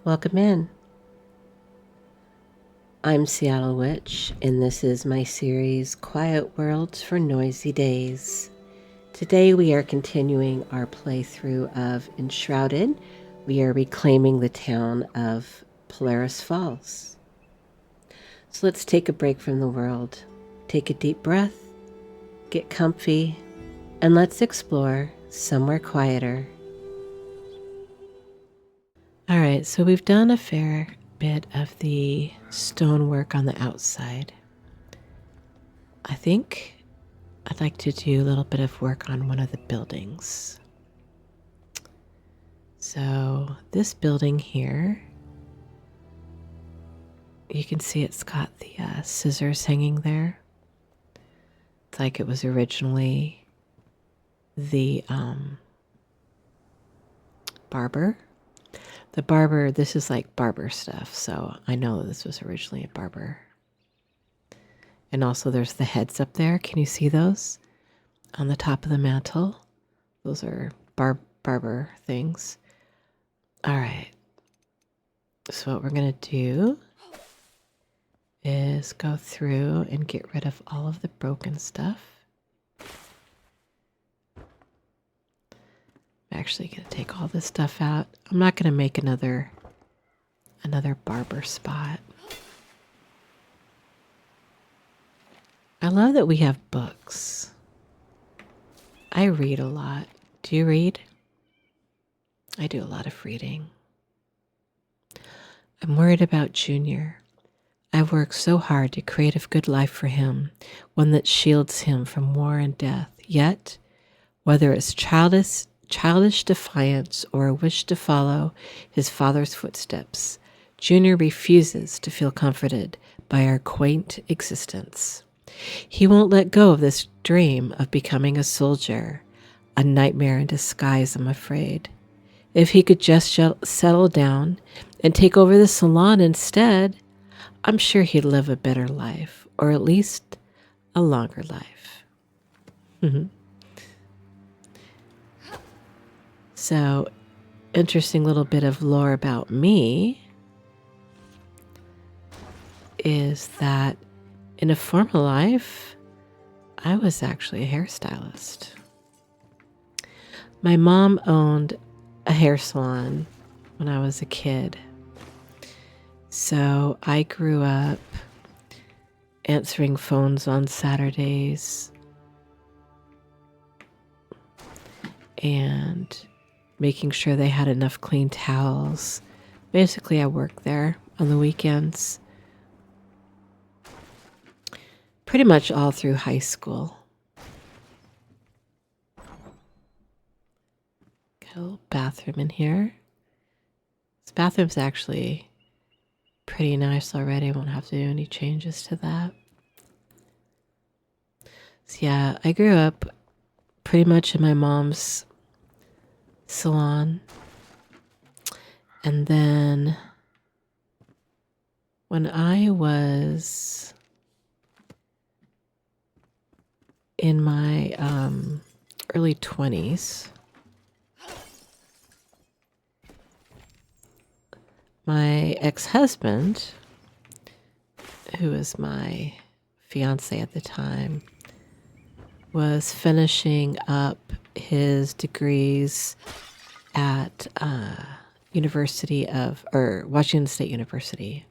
Welcome in. I'm Seattle Witch, and this is my series, Quiet Worlds for Noisy Days. Today we are continuing our playthrough of Enshrouded. We are reclaiming the town of Polaris Falls. So let's take a break from the world. Take a deep breath, get comfy, and let's explore somewhere quieter. All right, so we've done a fair bit of the stonework on the outside. I think I'd like to do a little bit of work on one of the buildings. So this building here, you can see it's got the scissors hanging there. It's like it was originally the barber. The barber, this is like barber stuff, so I know this was originally a barber. And also there's the heads up there. Can you see those? On the top of the mantle. Those are barber things. All right. So what we're going to do is go through and get rid of all of the broken stuff. I'm actually going to take all this stuff out. I'm not going to make another barber spot. I love that we have books. I read a lot. Do you read? I do a lot of reading. I'm worried about Junior. I've worked so hard to create a good life for him, one that shields him from war and death. Yet, whether it's childish defiance or a wish to follow his father's footsteps, Junior refuses to feel comforted by our quaint existence. He won't let go of this dream of becoming a soldier, a nightmare in disguise, I'm afraid. If he could just settle down and take over the salon instead, I'm sure he'd live a better life, or at least a longer life. So, interesting little bit of lore about me is that in a former life, I was actually a hairstylist. My mom owned a hair salon when I was a kid. So I grew up answering phones on Saturdays and making sure they had enough clean towels. Basically, I worked there on the weekends. Pretty much all through high school. Got a little bathroom in here. This bathroom's actually pretty nice already. I won't have to do any changes to that. So yeah, I grew up pretty much in my mom's salon. And then when I was in my early 20s, my ex-husband, who was my fiance at the time, was finishing up his degrees at Washington State University.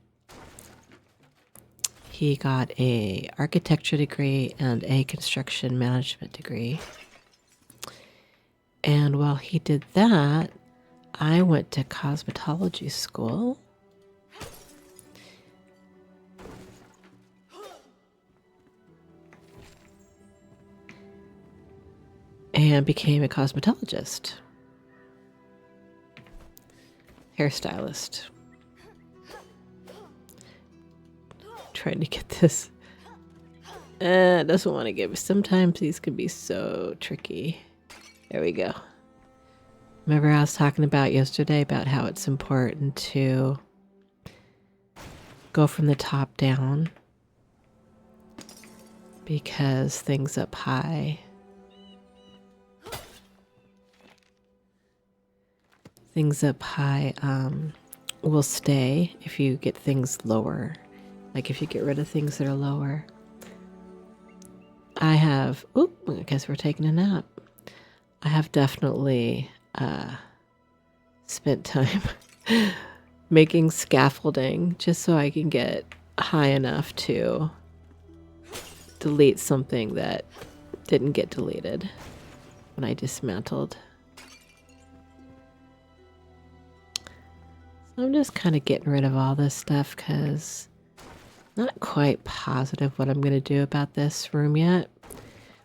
He got a architecture degree and a construction management degree. And while he did that, I went to cosmetology school. And became a cosmetologist. Hairstylist. Trying to get this. It doesn't want to give. Sometimes these can be so tricky. There we go. Remember I was talking about yesterday about how it's important to go from the top down because things up high will stay if you get things lower. Like if you get rid of things that are lower. I have, I guess we're taking a nap. I have definitely spent time making scaffolding just so I can get high enough to delete something that didn't get deleted when I dismantled. So I'm just kind of getting rid of all this stuff because I'm not quite positive what I'm going to do about this room yet.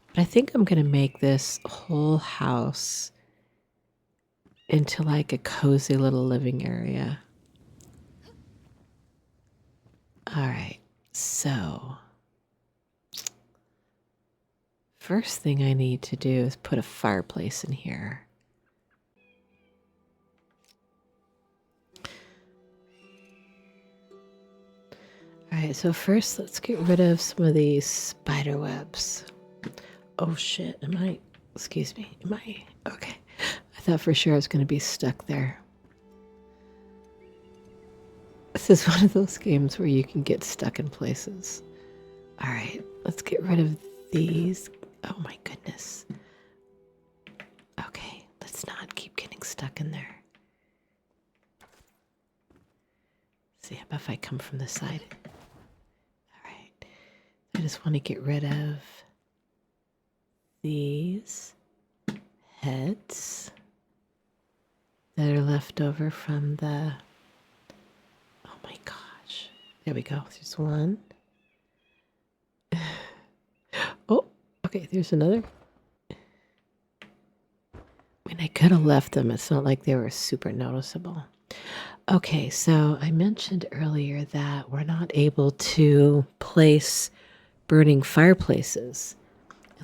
But I think I'm going to make this whole house into like a cozy little living area. All right, so first thing I need to do is put a fireplace in here. All right, so first let's get rid of some of these spider webs. Oh shit, excuse me, okay. I thought for sure I was going to be stuck there. This is one of those games where you can get stuck in places. All right, let's get rid of these. Oh my goodness. Okay, let's not keep getting stuck in there. See, how about if I come from the side? All right, I just want to get rid of these heads that are left over from the... Oh my gosh. There we go. There's one. Oh, okay, there's another. I mean, I could have left them. It's not like they were super noticeable. Okay, so I mentioned earlier that we're not able to place burning fireplaces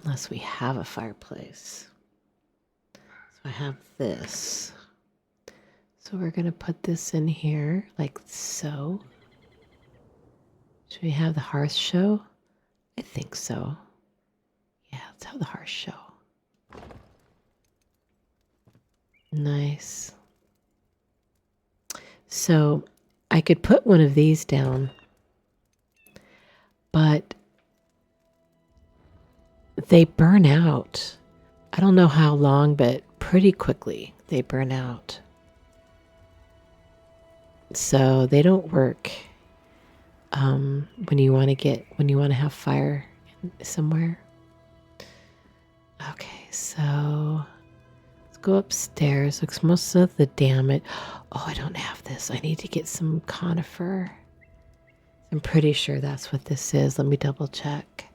unless we have a fireplace. So I have this. So we're going to put this in here like so. Should we have the hearth show? I think so. Yeah, let's have the hearth show. Nice. So I could put one of these down, but they burn out. I don't know how long, but pretty quickly they burn out. So they don't work when you want to have fire somewhere. Okay, so let's go upstairs. Looks most of the damage. Oh, I don't have this. I need to get some conifer. I'm pretty sure that's what this is. Let me double check.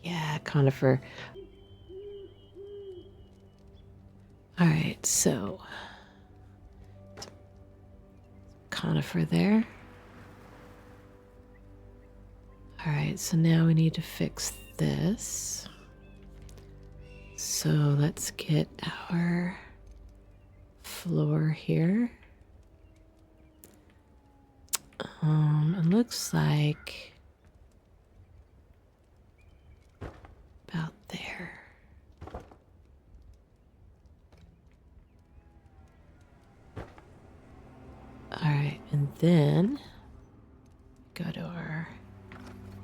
Yeah, conifer. All right, so conifer there. All right, so now we need to fix this. So let's get our floor here. It looks like about there. All right, and then go to our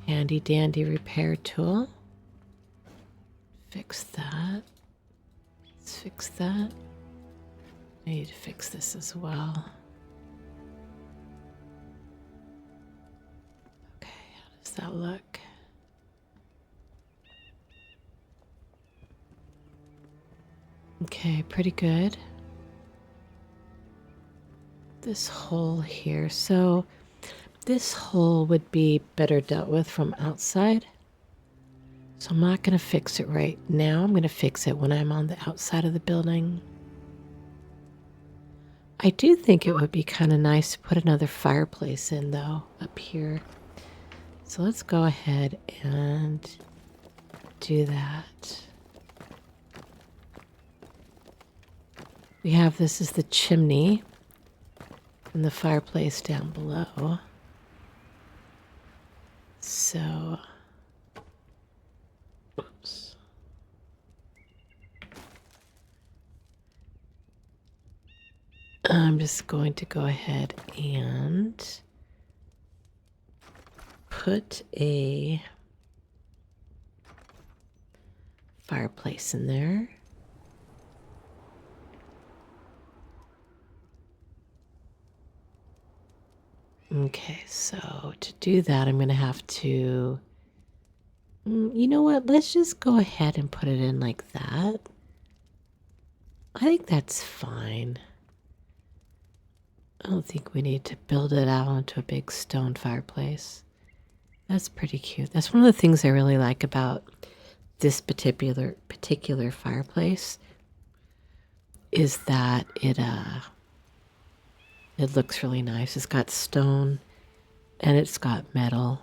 handy dandy repair tool. Fix that. Let's fix that. I need to fix this as well. Okay, how does that look? Okay, pretty good. This hole here. So this hole would be better dealt with from outside. So I'm not going to fix it right now. I'm going to fix it when I'm on the outside of the building. I do think it would be kind of nice to put another fireplace in though up here. So let's go ahead and do that. We have, this is the chimney and the fireplace down below. So, oops. I'm just going to go ahead and put a fireplace in there. Okay, so to do that, I'm going to have to, you know what? Let's just go ahead and put it in like that. I think that's fine. I don't think we need to build it out into a big stone fireplace. That's pretty cute. That's one of the things I really like about this particular fireplace is that it looks really nice. It's got stone and it's got metal.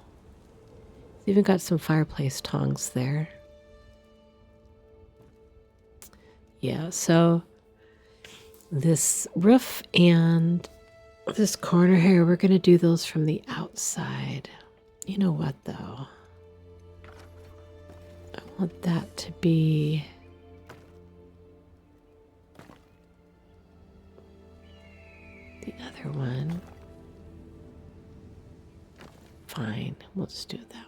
It's even got some fireplace tongs there. Yeah, so this roof and this corner here, we're going to do those from the outside. You know what, though? I want that to be the other one. Fine, we'll just do that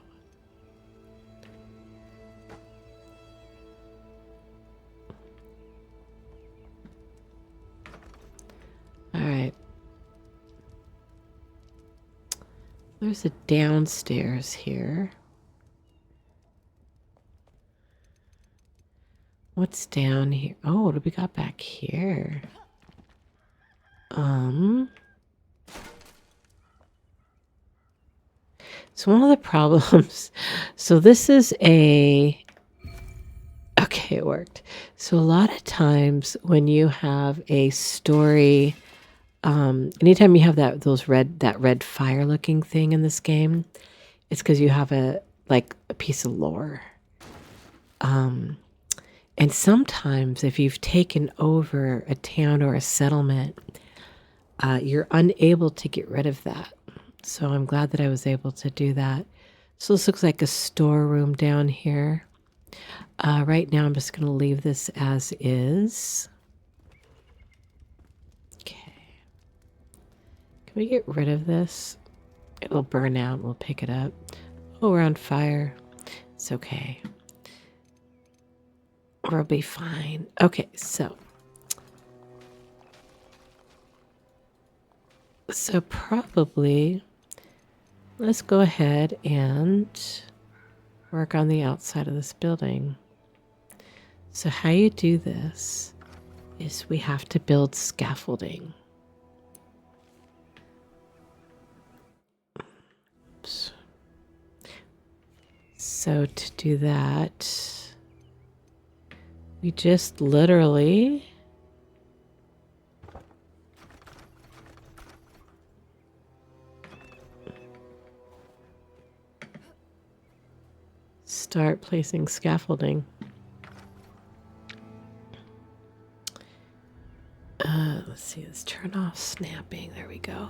one. All right. There's a downstairs here. What's down here? Oh, what do we got back here? So one of the problems, so this is okay, it worked. So a lot of times when you have a story, anytime you have that red fire looking thing in this game, it's because you have a piece of lore. And sometimes if you've taken over a town or a settlement, you're unable to get rid of that. So I'm glad that I was able to do that. So this looks like a storeroom down here. Right now I'm just going to leave this as is. Okay. Can we get rid of this? It will burn out. We'll pick it up. Oh, we're on fire. It's okay. We'll be fine. Okay, so probably let's go ahead and work on the outside of this building. So how you do this is we have to build scaffolding. Oops. So to do that, we just literally start placing scaffolding. Let's see, let's turn off snapping. There we go.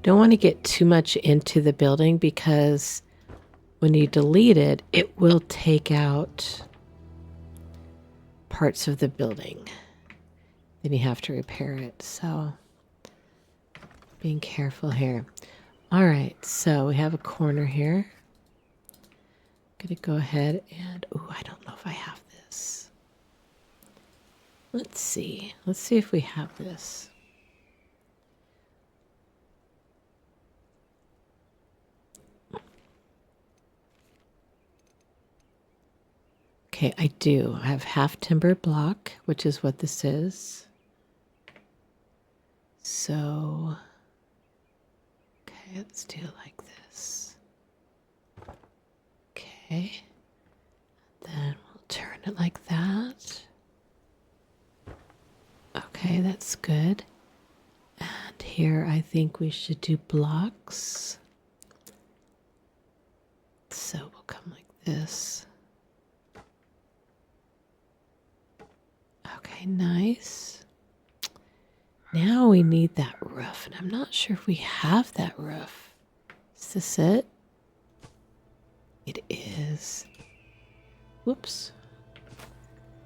Don't want to get too much into the building because when you delete it, it will take out parts of the building. Then you have to repair it. So being careful here. All right, so we have a corner here. Gonna go ahead and, I don't know if I have this. Let's see if we have this. Okay, I do. I have half timber block, which is what this is. So, okay, let's do it like this. Okay, then we'll turn it like that. Okay, that's good. And here I think we should do blocks. So we'll come like this. Okay, nice. Now we need that roof, and I'm not sure if we have that roof. Is this it? It is. Whoops.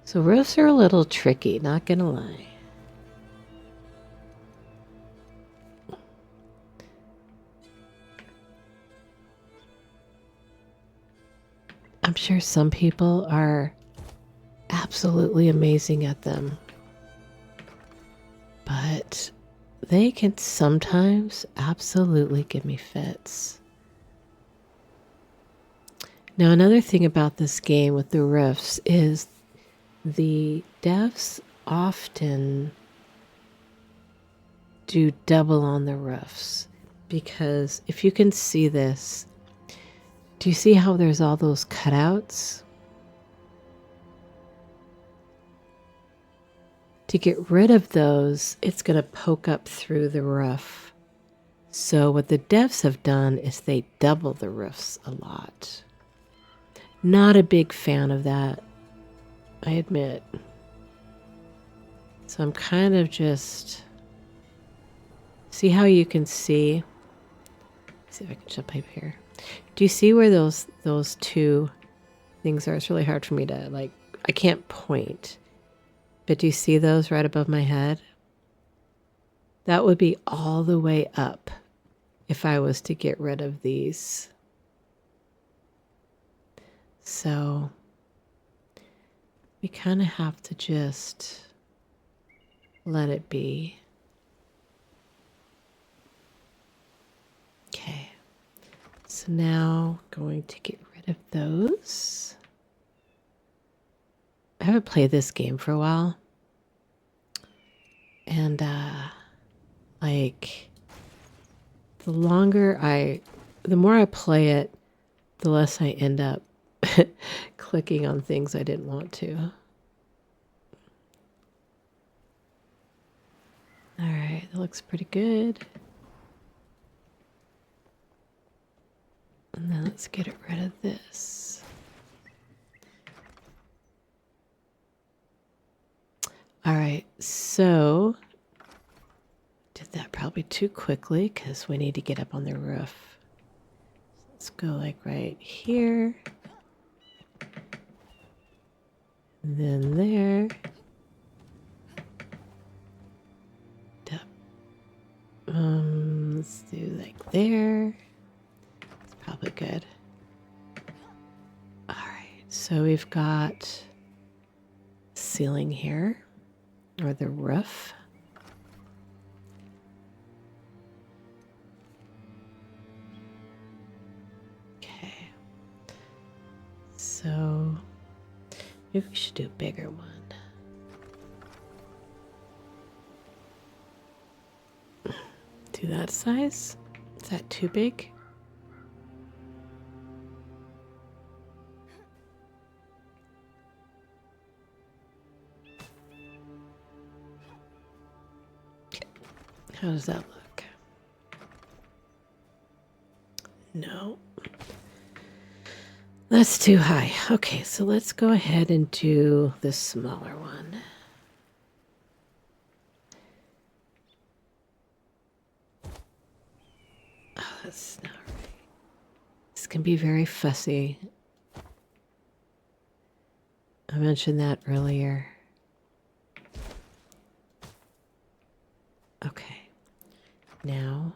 So roofs are a little tricky, not gonna lie. I'm sure some people are absolutely amazing at them, but they can sometimes absolutely give me fits. Now, another thing about this game with the roofs is the devs often do double on the roofs, because if you can see this, do you see how there's all those cutouts? To get rid of those, it's going to poke up through the roof. So what the devs have done is they double the roofs a lot. Not a big fan of that, I admit. So I'm kind of just... See how you can see? Let's see if I can jump up here. Do you see where those two things are? It's really hard for me to, like, I can't point. But do you see those right above my head? That would be all the way up if I was to get rid of these. So we kind of have to just let it be. Okay. So now going to get rid of those. I haven't played this game for a while. And like the more I play it, the less I end up clicking on things I didn't want to. All right, that looks pretty good. And then let's get rid of this. All right, so did that probably too quickly because we need to get up on the roof. Let's go like right here. And then there. Let's do like there. It's probably good. All right, so we've got ceiling here, or the roof. Okay. So maybe we should do a bigger one. Do that size? Is that too big? How does that look? No. That's too high. Okay, so let's go ahead and do the smaller one. Oh, that's not right. This can be very fussy. I mentioned that earlier. Okay. Now,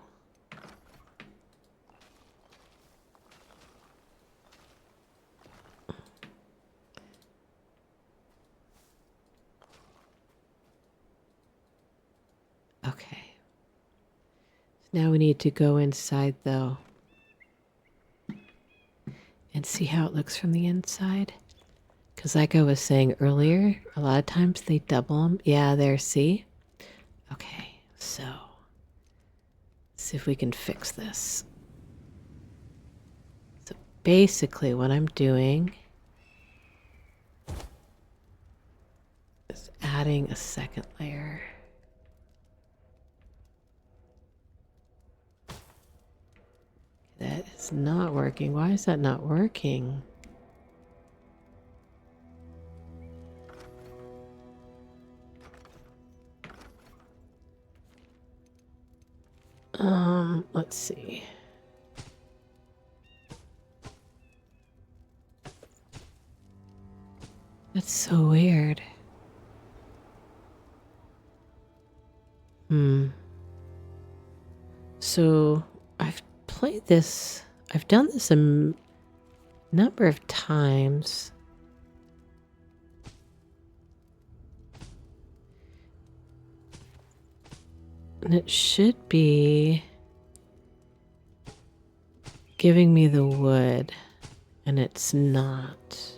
okay. Now we need to go inside though and see how it looks from the inside. Because like I was saying earlier, a lot of times they double them. Yeah, there, see? Okay, so let's see if we can fix this. So basically what I'm doing is adding a second layer. That is not working. Why is that not working? Let's see. That's so weird. So I've played this. I've done this number of times. And it should be giving me the wood, and it's not.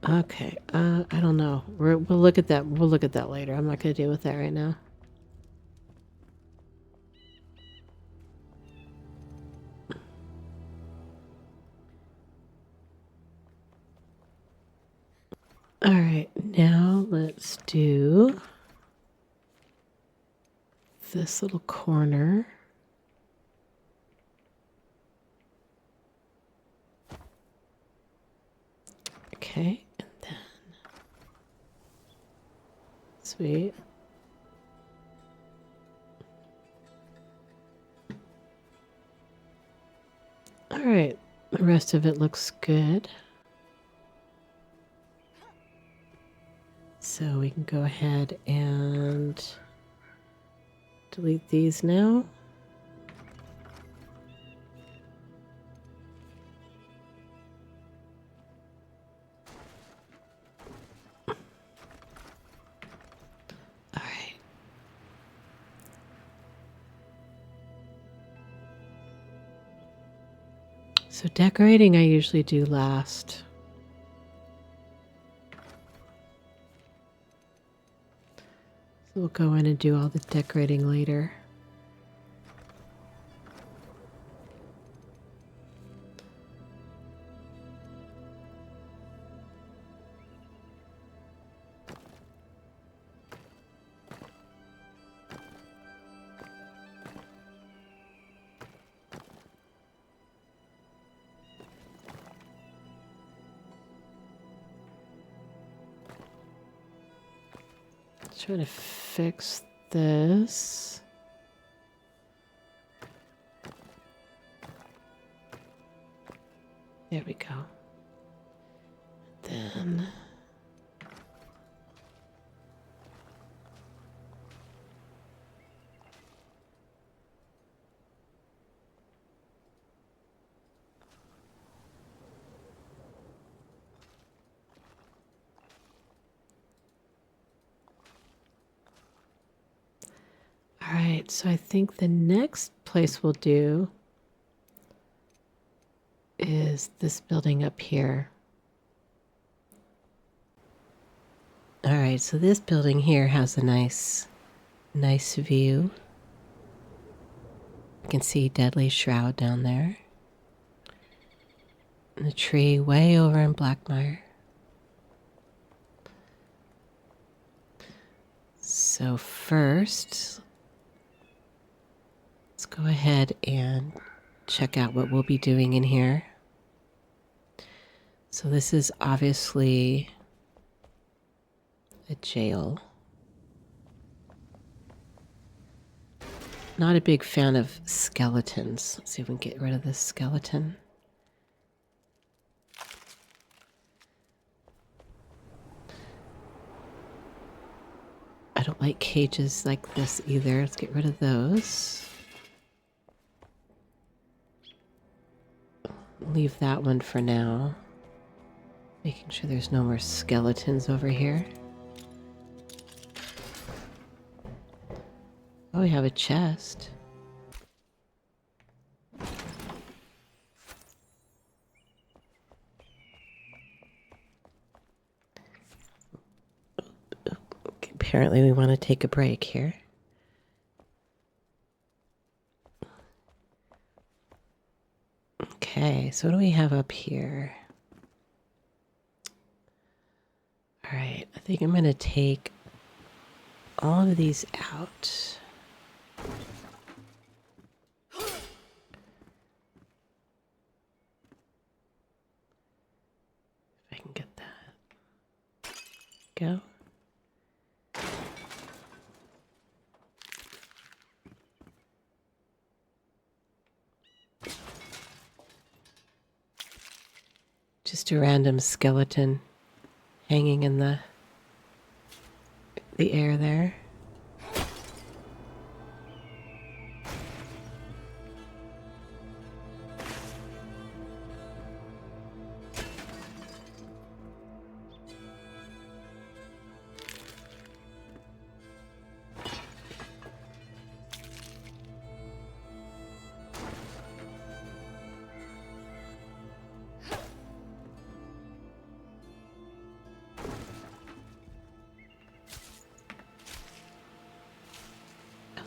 Okay, I don't know. We'll look at that. We'll look at that later. I'm not going to deal with that right now. All right, now let's do this little corner. Okay, and then sweet. All right, the rest of it looks good. So we can go ahead and delete these now. All right. So decorating I usually do last. So we'll go in and do all the decorating later. Try to fix this. There we go. Then all right, so I think the next place we'll do is this building up here. All right, so this building here has a nice view. You can see Deadly Shroud down there. And the tree way over in Blackmire. So first, let's go ahead and check out what we'll be doing in here. So this is obviously a jail. Not a big fan of skeletons. Let's see if we can get rid of this skeleton. I don't like cages like this either. Let's get rid of those. Leave that one for now. Making sure there's no more skeletons over here. Oh, we have a chest. Okay, apparently we want to take a break here. Okay, so what do we have up here? All right, I think I'm going to take all of these out. If I can get that. Go. Just a random skeleton hanging in the air there.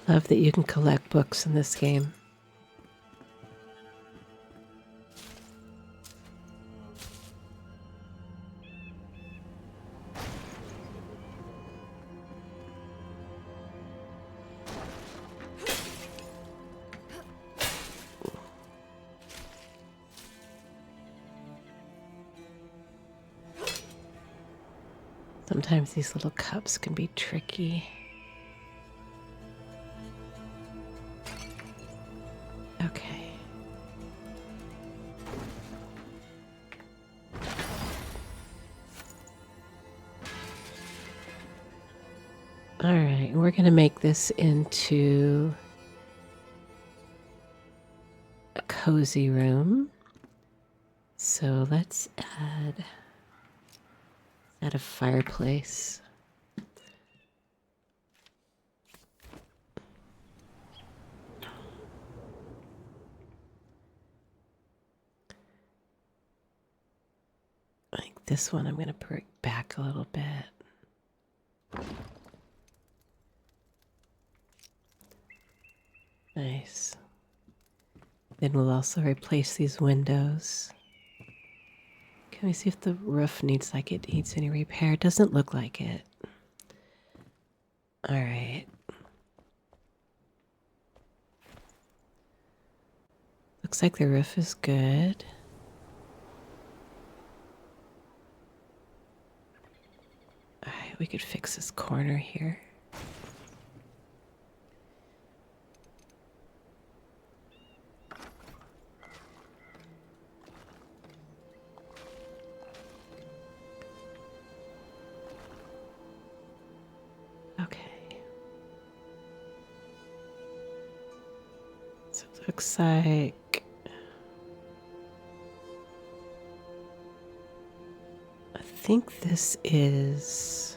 Love that you can collect books in this game. Sometimes these little cups can be tricky. Okay. All right, we're going to make this into a cozy room. So let's add a fireplace. I think this one I'm going to bring back a little bit. Nice. Then we'll also replace these windows. Can we see if the roof needs any repair? It doesn't look like it. All right. Looks like the roof is good. All right, we could fix this corner here. Looks like I think this is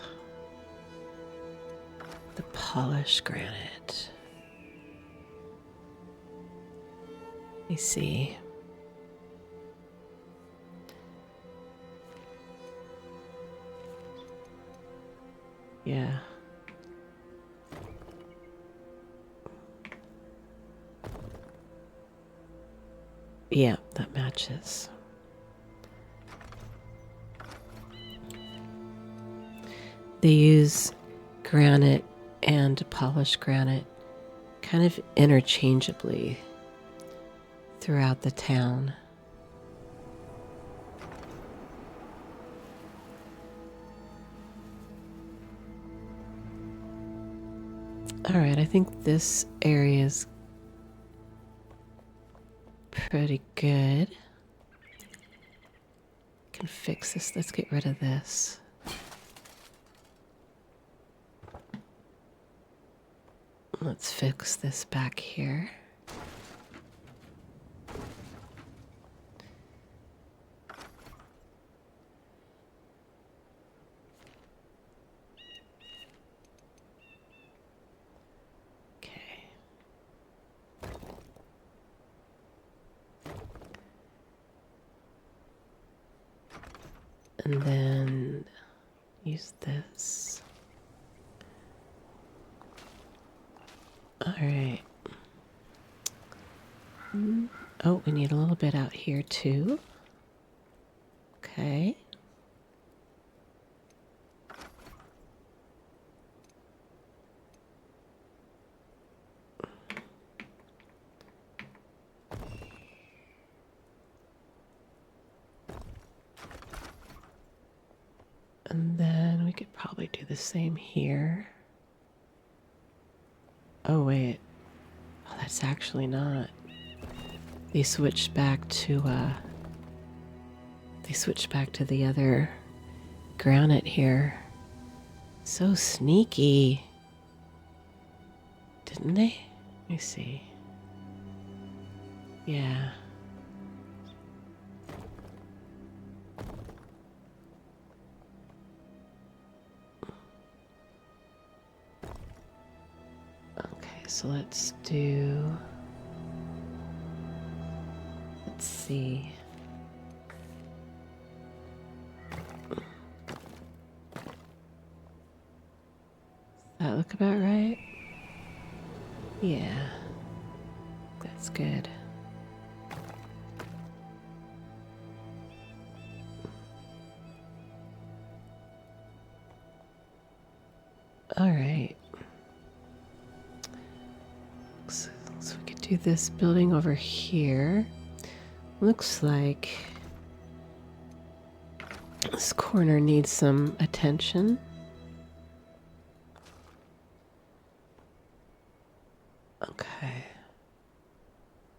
the polished granite. Let me see. Yeah. Yeah, that matches. They use granite and polished granite kind of interchangeably throughout the town. All right, I think this area is pretty good. Can fix this. Let's get rid of this. Let's fix this back here. And then use this. All right. Oh, we need a little bit out here too. Okay. And then we could probably do the same here. Oh, wait. Oh, that's actually not. They switched back to the other granite here. So sneaky. Didn't they? Let me see. Yeah. Okay, so let's see. That look about right? Yeah. That's good. All right. So we could do this building over here. Looks like this corner needs some attention. Okay.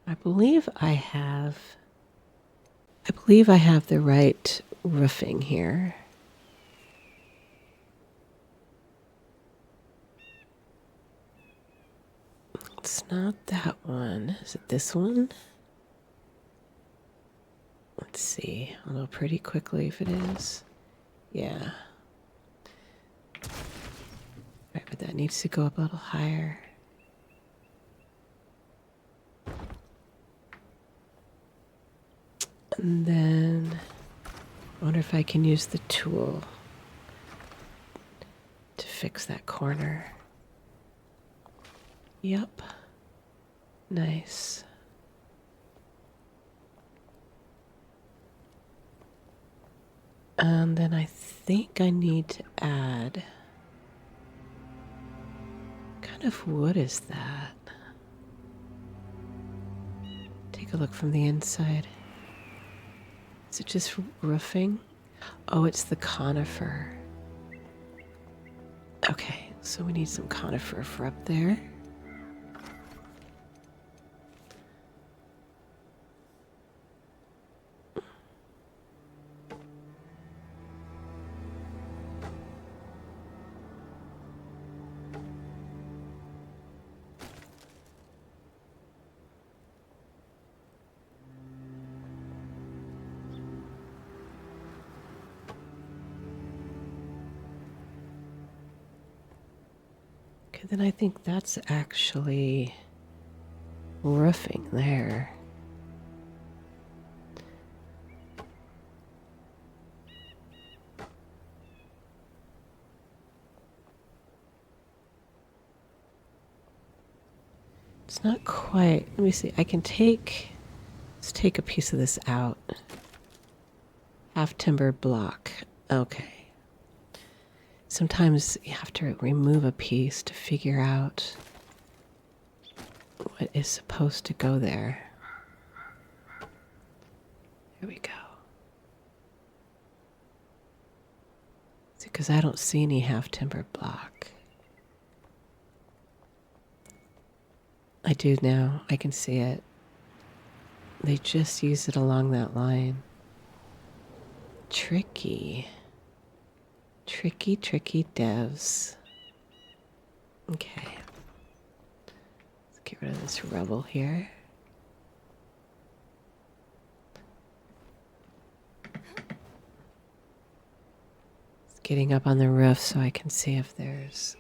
I believe I have the right roofing here. It's not that one. Is it this one? Let's see. I'll know pretty quickly if it is. Yeah. Right, but that needs to go up a little higher. And then I wonder if I can use the tool to fix that corner. Yep. Nice. And then I think I need to add... What kind of wood is that? Take a look from the inside. Is it just roofing? Oh, it's the conifer. Okay, so we need some conifer for up there. Okay, then I think that's actually roofing there. It's not quite. Let me see. Let's take a piece of this out. Half timber block. Okay. Sometimes you have to remove a piece to figure out what is supposed to go there. There we go. It's because I don't see any half timber block. I do now. I can see it. They just use it along that line. Tricky. Tricky, tricky devs. Okay. Let's get rid of this rubble here. It's getting up on the roof so I can see if there's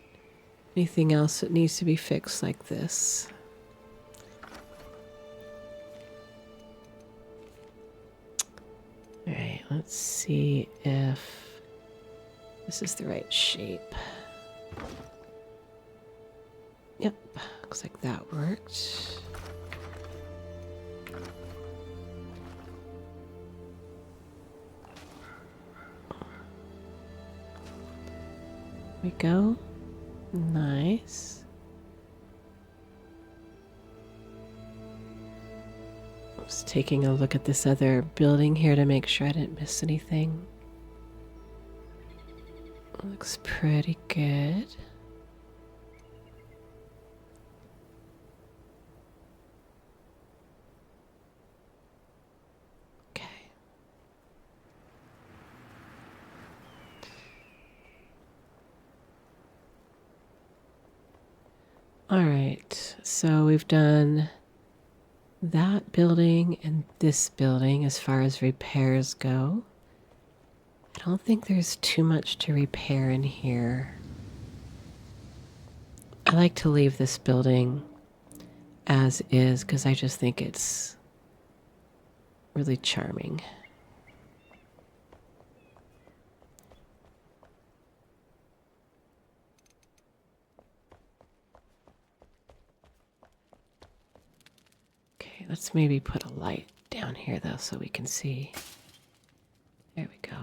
anything else that needs to be fixed like this. All right, let's see if this is the right shape. Yep, looks like that worked. There we go. Nice. Just taking a look at this other building here to make sure I didn't miss anything. Looks pretty good. Okay. All right, so we've done that building and this building as far as repairs go. I don't think there's too much to repair in here. I like to leave this building as is because I just think it's really charming. Okay, let's maybe put a light down here though so we can see. There we go.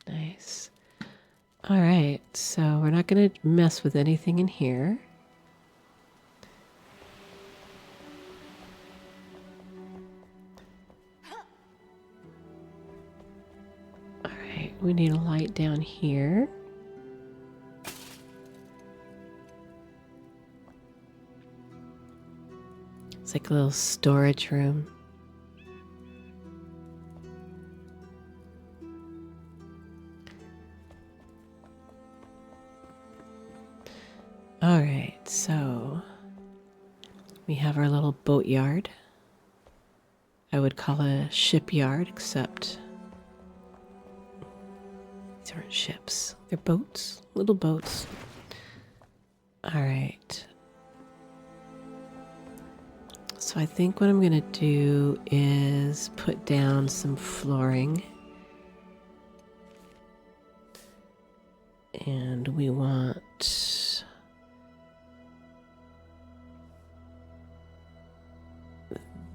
Nice. All right, so we're not going to mess with anything in here. All right, we need a light down here. It's like a little storage room. All right, so we have our little boatyard. I would call it a shipyard, except these aren't ships. They're boats, little boats. All right. So I think what I'm going to do is put down some flooring. And we want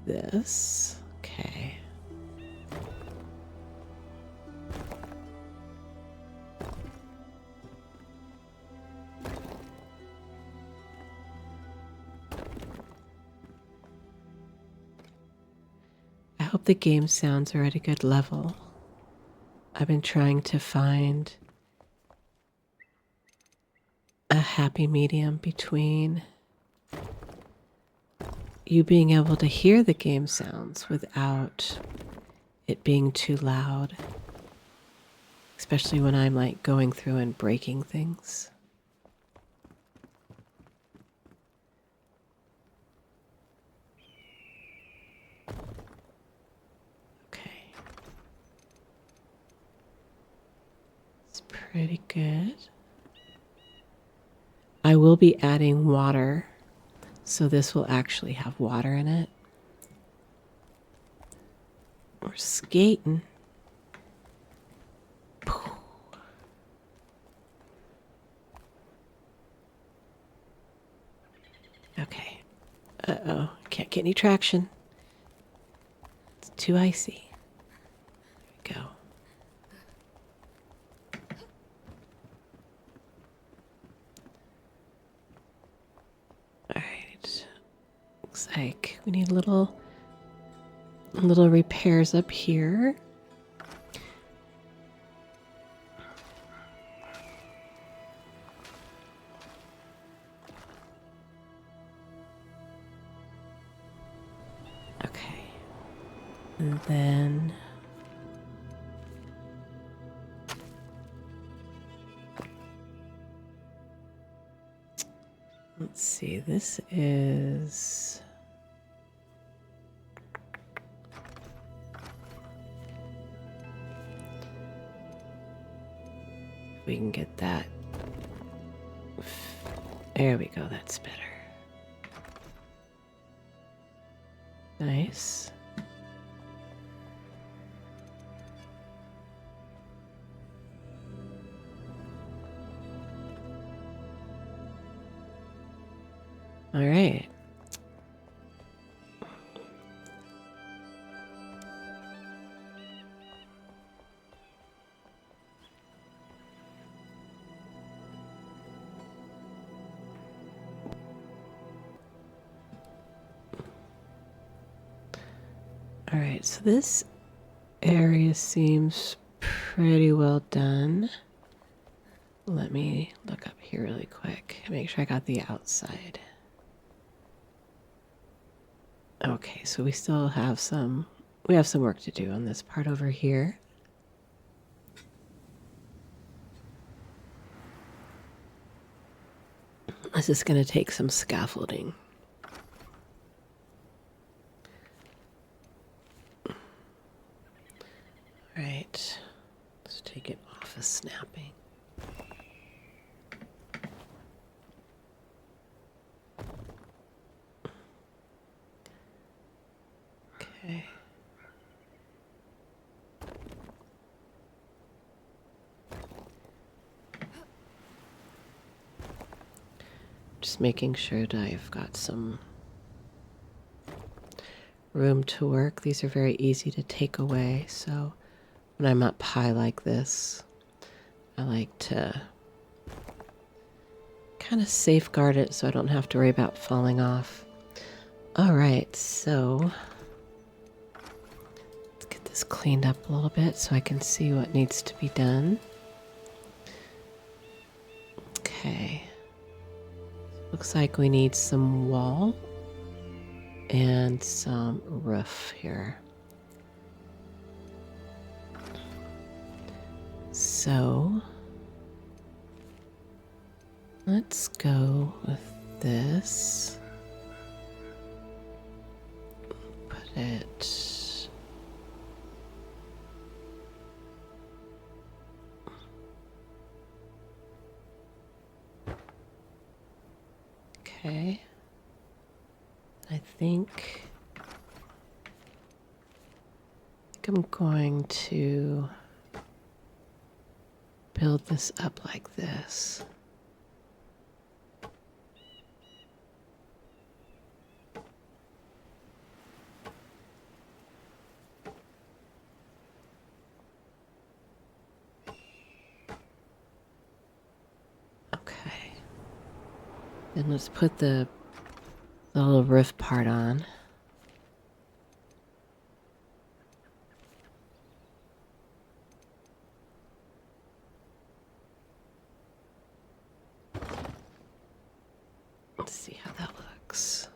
this. Okay. I hope the game sounds are at a good level. I've been trying to find a happy medium between you being able to hear the game sounds without it being too loud, especially when I'm like going through and breaking things. Okay. It's pretty good. I will be adding water, so this will actually have water in it. We're skating. Okay. Uh-oh. Can't get any traction. It's too icy. There we go. All right. Looks like we need little repairs up here. Okay. And then let's see, this is we can get that. There we go, that's better. Nice. All right. All right, so this area seems pretty well done. Let me look up here really quick and make sure I got the outside. Okay, so we still have some work to do on this part over here. This is going to take some scaffolding. All right, let's take it off of snapping. Okay. Just making sure that I've got some room to work. These are very easy to take away, so when I'm up high like this, I like to kind of safeguard it so I don't have to worry about falling off. All right, so let's get this cleaned up a little bit so I can see what needs to be done. Okay. Looks like we need some wall and some roof here. So let's go with this. Put it okay. I think I'm going to build this up like this. Okay. Then let's put the little roof part on. Let's see how that looks.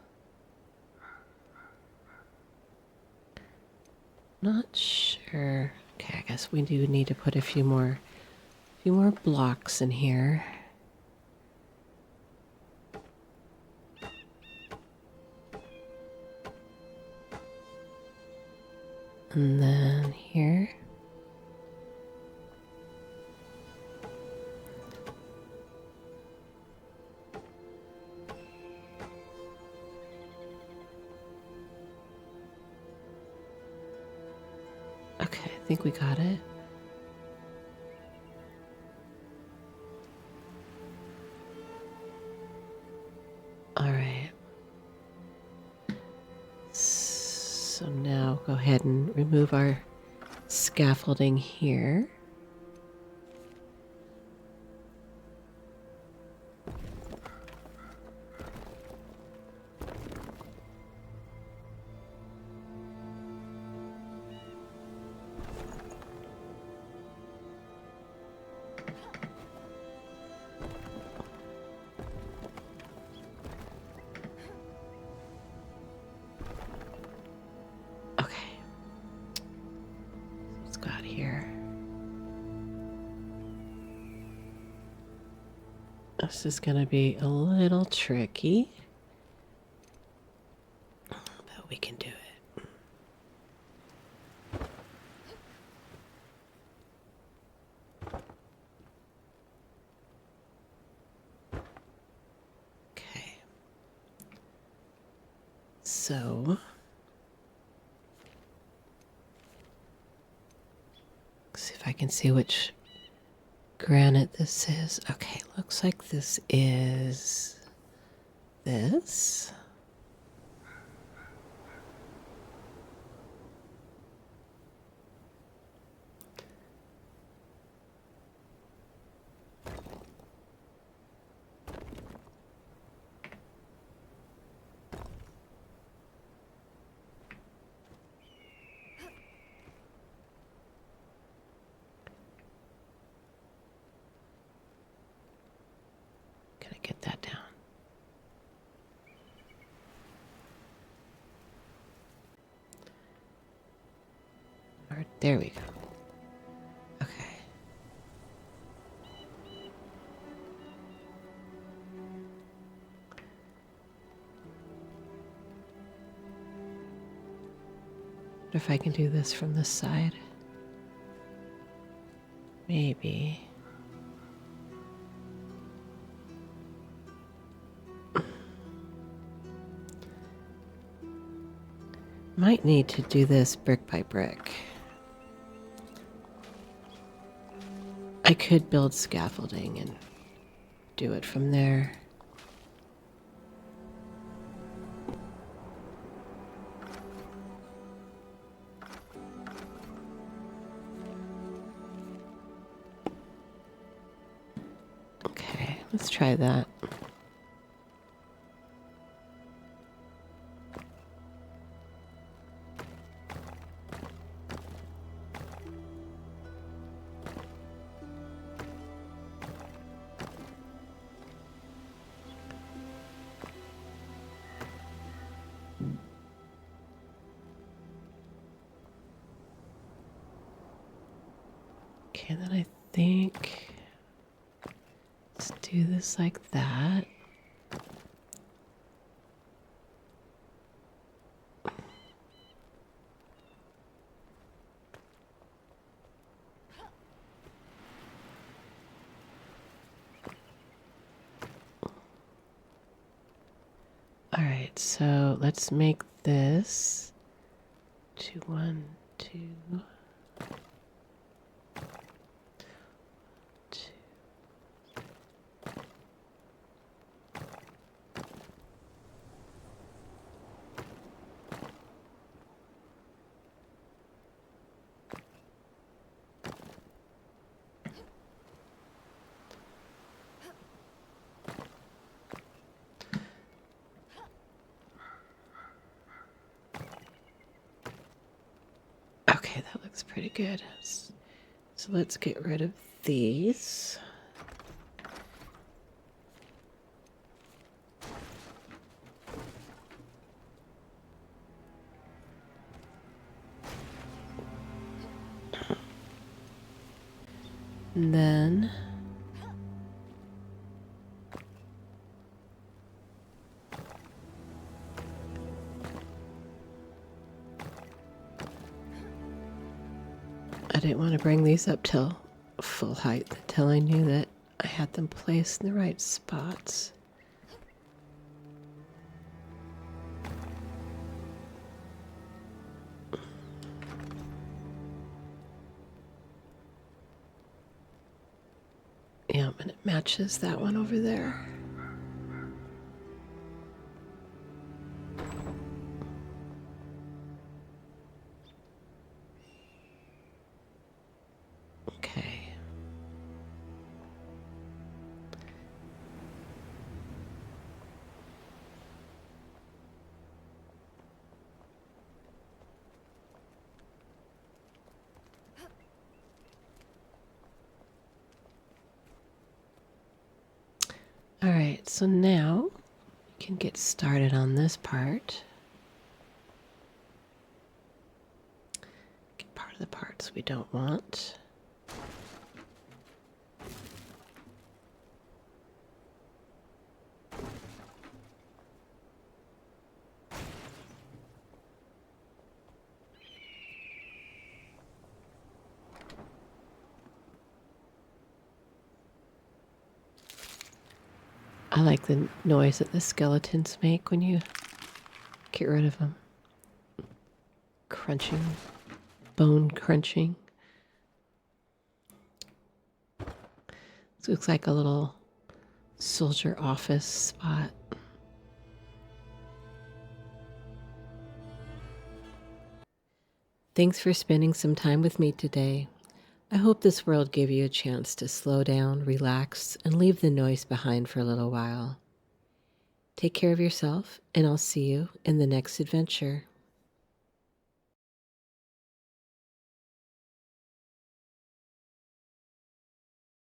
Not sure. Okay, I guess we do need to put a few more blocks in here. And then here. Okay, I think we got it. All right. So now go ahead and remove our scaffolding here. This is going to be a little tricky, but we can do it. Okay. So, let's see if I can see which granite this is. Okay, looks like this is this. Get that down. All right, there we go. Okay. If I can do this from this side. Maybe. Might need to do this brick by brick. I could build scaffolding and do it from there. Okay, let's try that. Okay, then I think let's do this like that. All right, so let's make this 2, 1, 2. Okay, that looks pretty good. So let's get rid of these. And then I didn't want to bring these up till full height until I knew that I had them placed in the right spots. Yeah, and it matches that one over there. Okay. All right, so now we can get started on this part. Get part of the parts we don't want. I like the noise that the skeletons make when you get rid of them. Crunching, bone crunching. This looks like a little soldier office spot. Thanks for spending some time with me today. I hope this world gave you a chance to slow down, relax, and leave the noise behind for a little while. Take care of yourself, and I'll see you in the next adventure.